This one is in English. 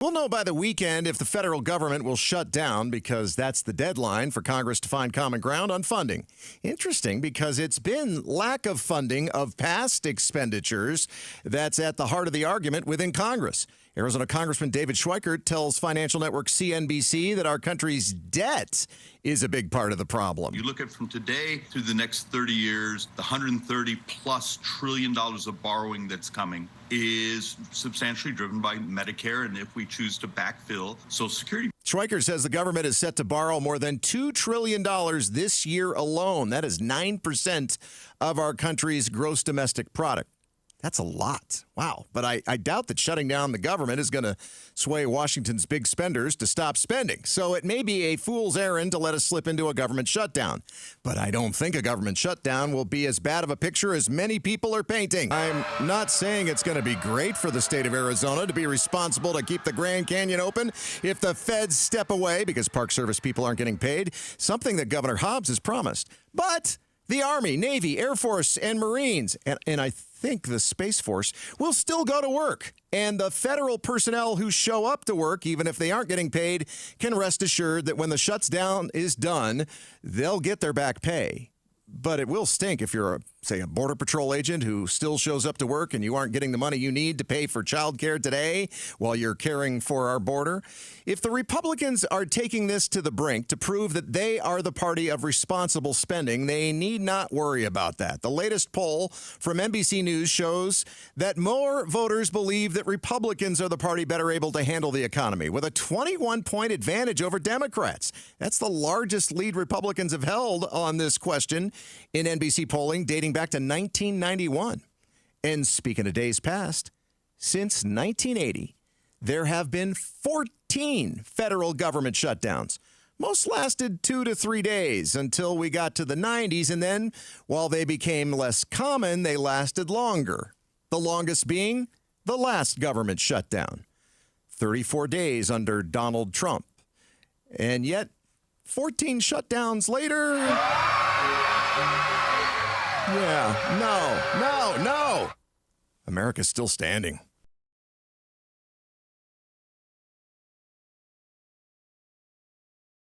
We'll know by the weekend if the federal government will shut down because that's the deadline for Congress to find common ground on funding. Interesting because it's been lack of funding of past expenditures that's at the heart of the argument within Congress. Arizona Congressman David Schweikert tells financial network CNBC that our country's debt is a big part of the problem. You look at from today through the next 30 years, the $130+ trillion of borrowing that's coming is substantially driven by Medicare, and if we choose to backfill Social Security. Schweikert says the government is set to borrow more than $2 trillion this year alone. That is 9% of our country's gross domestic product. That's a lot. Wow. But I doubt that shutting down the government is going to sway Washington's big spenders to stop spending. So it may be a fool's errand to let us slip into a government shutdown. But I don't think a government shutdown will be as bad of a picture as many people are painting. I'm not saying it's going to be great for the state of Arizona to be responsible to keep the Grand Canyon open if the feds step away because Park Service people aren't getting paid, something that Governor Hobbs has promised. But the Army, Navy, Air Force, and Marines, and I think the Space Force will still go to work. And the federal personnel who show up to work, even if they aren't getting paid, can rest assured that when the shutdown is done, they'll get their back pay. But it will stink if you're, say, a Border Patrol agent who still shows up to work and you aren't getting the money you need to pay for child care today while you're caring for our border. If the Republicans are taking this to the brink to prove that they are the party of responsible spending, they need not worry about that. The latest poll from NBC News shows that more voters believe that Republicans are the party better able to handle the economy, with a 21-point advantage over Democrats. That's the largest lead Republicans have held on this question in NBC polling dating back to 1991. And speaking of days past, since 1980, there have been 14 federal government shutdowns. Most lasted 2 to 3 days until we got to the 90s, and then, while they became less common, they lasted longer. The longest being the last government shutdown, 34 days under Donald Trump. And yet, 14 shutdowns later... Yeah, no. America's still standing.